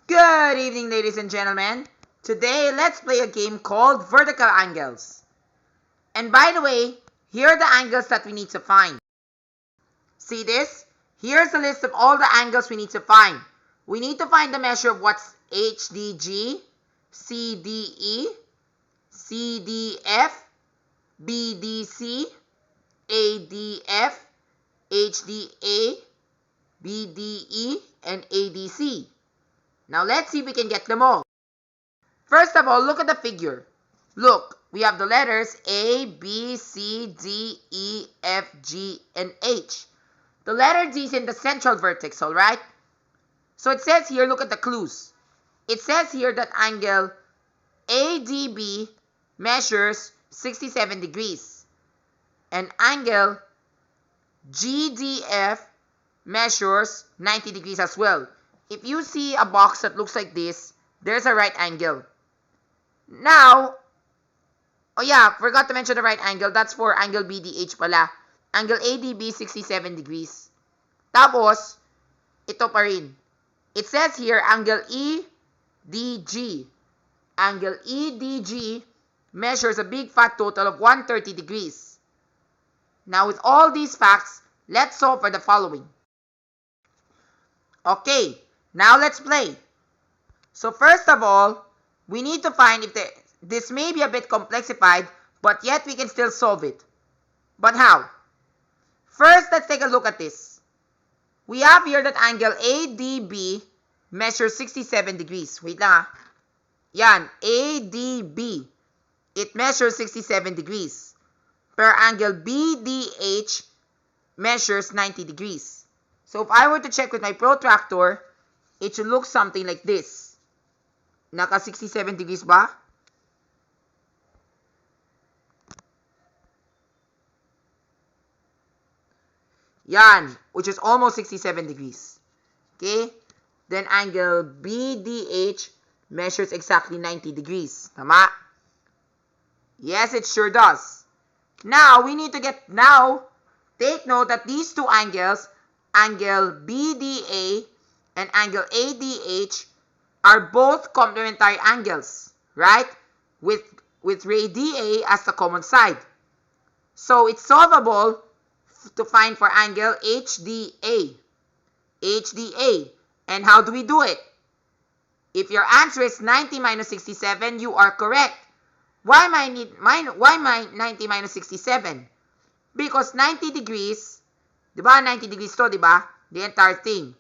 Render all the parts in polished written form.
Good evening, ladies and gentlemen. Today, let's play a game called Vertical Angles. And by the way, here are the angles that we need to find. See this? Here's a list of all the angles we need to find. We need to find the measure of what's HDG, CDE, CDF, BDC, ADF, HDA, BDE, and ADC. Now let's see if we can get them all. First of all, look at the figure. Look, we have the letters A, B, C, D, E, F, G, and H. The letter D is in the central vertex, alright? So it says here, look at the clues. It says here that angle ADB measures 67 degrees. And angle GDF measures 90 degrees as well. If you see a box that looks like this, there's a right angle. Now, oh yeah, forgot to mention the right angle. That's for angle BDH pala. Angle ADB, 67 degrees. Tapos, ito pa rin. It says here, angle EDG. Angle EDG measures a big fat total of 130 degrees. Now, with all these facts, let's solve for the following. Okay, now let's play. So first of all, we need to find if this may be a bit complexified, but yet we can still solve it. But how? First, let's take a look at this. We have here that angle ADB measures 67 degrees. Wait lang ah. Yan, ADB. It measures 67 degrees. Per angle BDH measures 90 degrees. So if I were to check with my protractor, it should look something like this. Naka 67 degrees ba? Yan, which is almost 67 degrees. Okay? Then angle BDH measures exactly 90 degrees. Tama? Yes, it sure does. Now, we need to take note that these two angles, angle BDA and angle ADH, are both complementary angles, right? With radii as the common side. So, it's solvable to find for angle HDA. HDA. And how do we do it? If your answer is 90 minus 67, you are correct. Why 90 minus 67? Because 90 degrees, diba 90 degrees to, diba? The entire thing.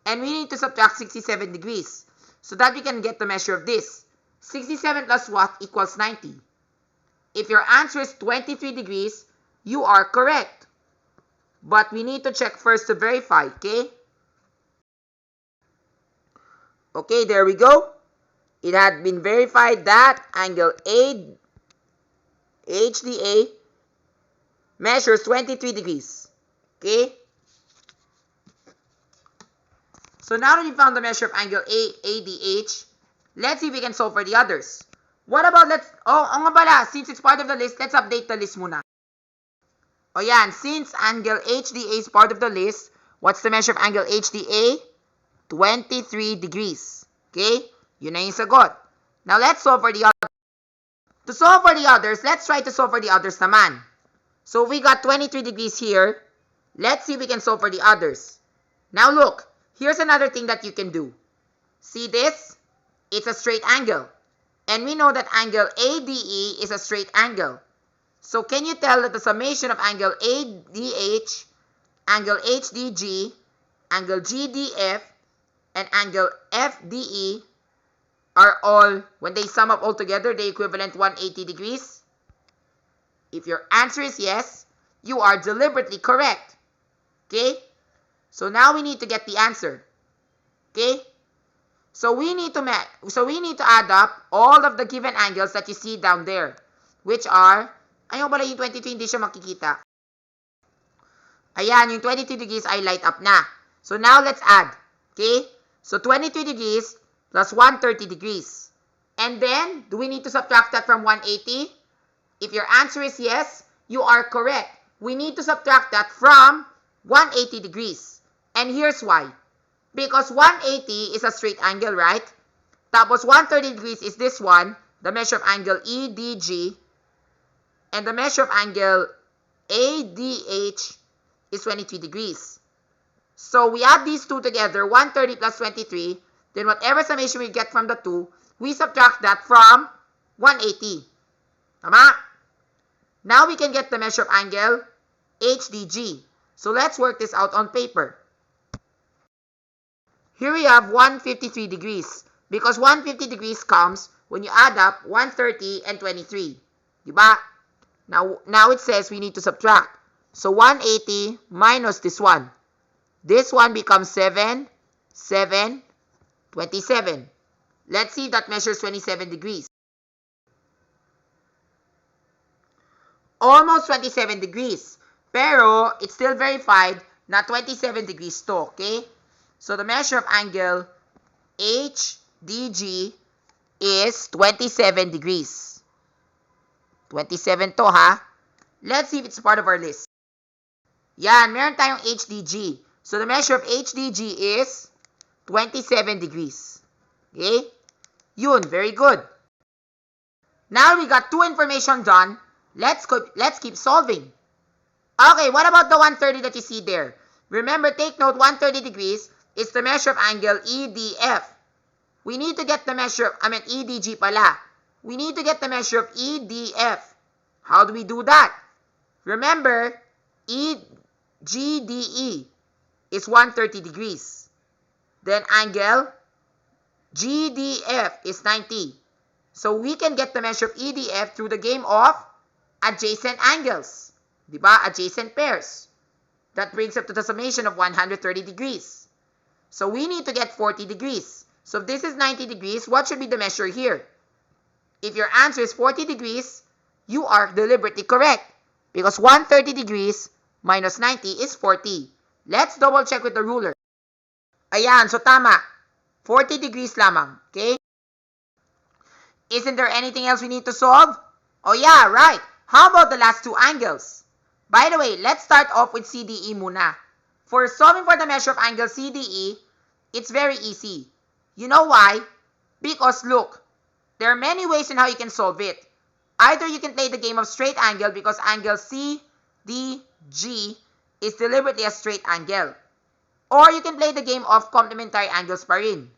And we need to subtract 67 degrees so that we can get the measure of this. 67 plus what equals 90? If your answer is 23 degrees, you are correct. But we need to check first to verify, okay? Okay, there we go. It had been verified that angle HDA measures 23 degrees. Okay? So now that we found the measure of angle ADH, let's see if we can solve for the others. What about nga pala, since it's part of the list, let's update the list muna. O yan, since angle HDA is part of the list, what's the measure of angle HDA? 23 degrees. Okay? Yun na yung sagot. Now, let's solve for the others. To solve for the others, let's try to solve for the others naman. So, we got 23 degrees here. Let's see if we can solve for the others. Now, look. Here's another thing that you can do. See this? It's a straight angle. And we know that angle ADE is a straight angle. So, can you tell that the summation of angle ADH, angle HDG, angle GDF, and angle FDE are all, when they sum up all together, they equivalent 180 degrees? If your answer is yes, you are deliberately correct. Okay? So now we need to get the answer. Okay? So we need to add up all of the given angles that you see down there, which are, ayun pala yung 22 hindi siya makikita. Ayan, yung 22 degrees ay light up na. So now let's add. Okay? So 23 degrees plus 130 degrees. And then, do we need to subtract that from 180? If your answer is yes, you are correct. We need to subtract that from 180 degrees. And here's why. Because 180 is a straight angle, right? Tapos 130 degrees is this one, the measure of angle EDG. And the measure of angle ADH is 23 degrees. So we add these two together, 130 plus 23. Then whatever summation we get from the two, we subtract that from 180. Tama? Now we can get the measure of angle HDG. So let's work this out on paper. Here we have 153 degrees. Because 150 degrees comes when you add up 130 and 23. Diba? Now it says we need to subtract. So 180 minus this one. This one becomes 7, 7, 27. Let's see if that measures 27 degrees. Almost 27 degrees. Pero, it's still verified na 27 degrees to, okay? So, the measure of angle HDG is 27 degrees. 27 to, ha? Let's see if it's part of our list. Yan, meron tayong HDG. So, the measure of HDG is 27 degrees. Okay? Yun, very good. Now, we got two information done. Let's keep solving. Okay, what about the 130 that you see there? Remember, take note, 130 degrees is the measure of angle EDF. We need to get the measure of, EDG pala. We need to get the measure of EDF. How do we do that? Remember, GDE is 130 degrees. Then angle GDF is 90. So we can get the measure of EDF through the game of adjacent angles. Diba? Adjacent pairs. That brings up to the summation of 130 degrees. So we need to get 40 degrees. So if this is 90 degrees, what should be the measure here? If your answer is 40 degrees, you are deliberately correct. Because 130 degrees minus 90 is 40. Let's double check with the ruler. Ayan, so tama. 40 degrees lamang. Okay? Isn't there anything else we need to solve? Oh yeah, right. How about the last two angles? By the way, let's start off with CDE muna. For solving for the measure of angle CDE, it's very easy. You know why? Because look, there are many ways in how you can solve it. Either you can play the game of straight angle because angle CDG is deliberately a straight angle. Or you can play the game of complementary angles pa rin.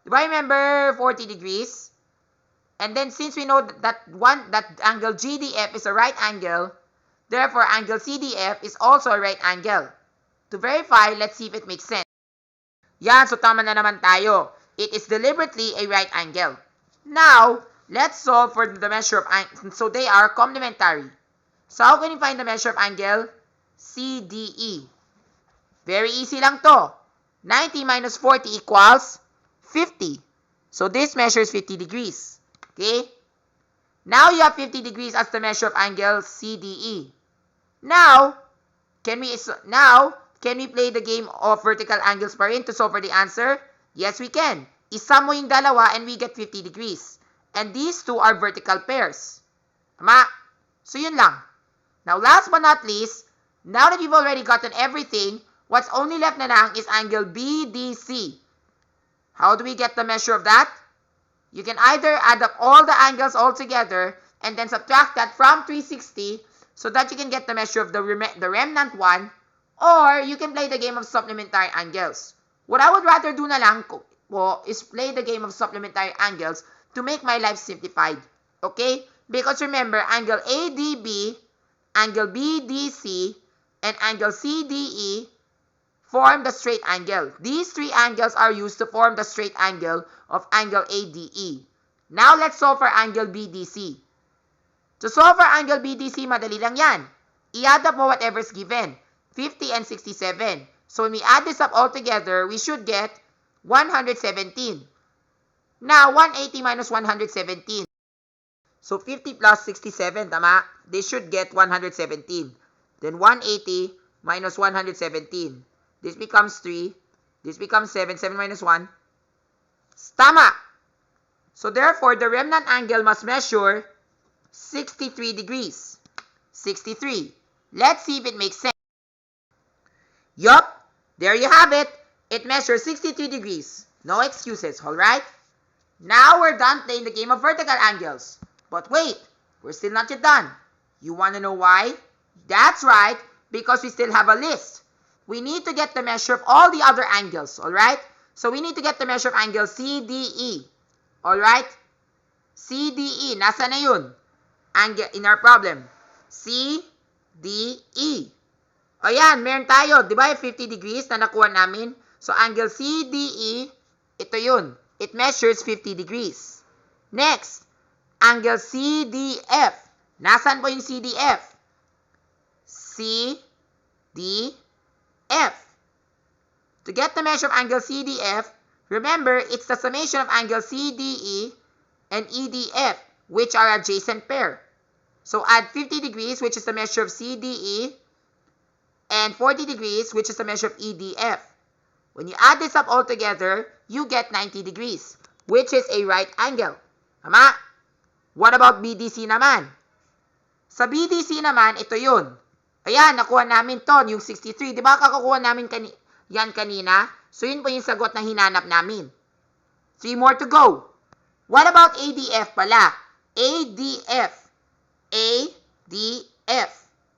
Do I remember 40 degrees? And then since we know that angle GDF is a right angle, therefore angle CDF is also a right angle. To verify, let's see if it makes sense. Yan, so tama na naman tayo. It is deliberately a right angle. Now, let's solve for the measure of angle. So they are complementary. So how can you find the measure of angle CDE? Very easy lang to. 90 minus 40 equals 50. So this measures 50 degrees. Okay? Now you have 50 degrees as the measure of angle CDE. Now, can we play the game of vertical angles pa rin to solve for the answer? Yes, we can. Isum mo yung dalawa and we get 50 degrees. And these two are vertical pairs. Tama? So yun lang. Now, last but not least, now that you've already gotten everything, what's only left na lang is angle BDC. How do we get the measure of that? You can either add up all the angles all together and then subtract that from 360 so that you can get the measure of the remnant one, or you can play the game of supplementary angles. What I would rather do na lang is play the game of supplementary angles to make my life simplified. Okay? Because remember, angle ADB, angle BDC, and angle CDE form the straight angle. These three angles are used to form the straight angle of angle ADE. Now, let's solve for angle BDC. To solve for angle BDC, madali lang yan. I-add up mo whatever's given. 50 and 67. So, when we add this up all together, we should get 117. Now, 180 minus 117. So, 50 plus 67, tama? They should get 117. Then, 180 minus 117. This becomes 3. This becomes 7. 7 minus 1. Tama! So, therefore, the remnant angle must measure 63 degrees. 63. Let's see if it makes sense. Yup, there you have it. It measures 63 degrees. No excuses, alright? Now we're done playing the game of vertical angles. But wait, we're still not yet done. You want to know why? That's right, because we still have a list. We need to get the measure of all the other angles, alright? So we need to get the measure of angle CDE. Alright? CDE, nasa na yun? Angle, in our problem. CDE. Ayan, meron tayo. Di ba 50 degrees na nakuha namin? So angle CDE, ito yun. It measures 50 degrees. Next, angle CDF. Nasaan po yung CDF? CDF. To get the measure of angle CDF, remember, it's the summation of angle CDE and EDF, which are adjacent pair. So add 50 degrees, which is the measure of CDE, and 40 degrees, which is the measure of EDF. When you add this up all together, you get 90 degrees, which is a right angle. Tama? What about BDC naman? Sa BDC naman, ito yun. Ayan, nakuha namin to, yung 63. Di ba kakakuha namin yan kanina? So yun po yung sagot na hinanap namin. 3 more to go. What about ADF pala? ADF. ADF.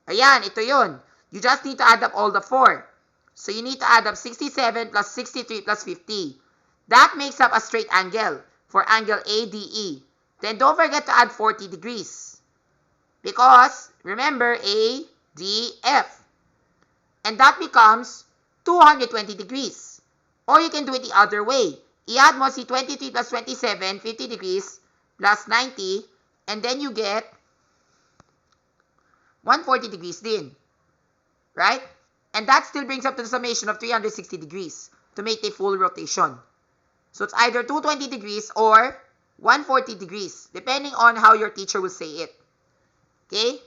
Ayan, ito yun. You just need to add up all the 4. So you need to add up 67 plus 63 plus 50. That makes up a straight angle for angle ADE. Then don't forget to add 40 degrees. Because, remember, ADF. And that becomes 220 degrees. Or you can do it the other way. I-add mo si 23 plus 27, 50 degrees, plus 90, and then you get 140 degrees din. Right? And that still brings up to the summation of 360 degrees to make a full rotation. So it's either 220 degrees or 140 degrees, depending on how your teacher will say it. Okay?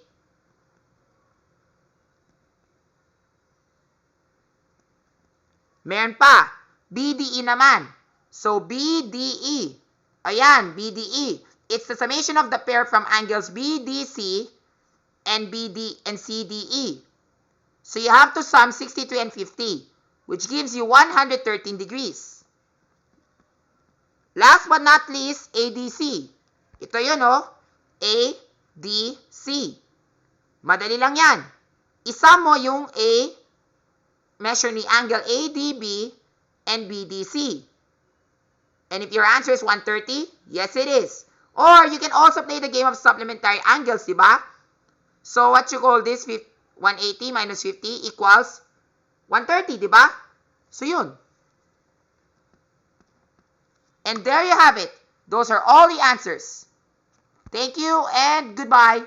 Meron pa, BDE naman. So BDE, ayan, BDE. It's the summation of the pair from angles BDC and CDE. So you have to sum 63 and 50, which gives you 113 degrees. Last but not least, ADC. Ito yun, oh. ADC. Madali lang yan. Isum mo yung measure ni angle ADB and BDC. And if your answer is 130, yes it is. Or you can also play the game of supplementary angles, diba? So what you call this, 180 minus 50 equals 130, diba? So yun. And there you have it. Those are all the answers. Thank you and goodbye.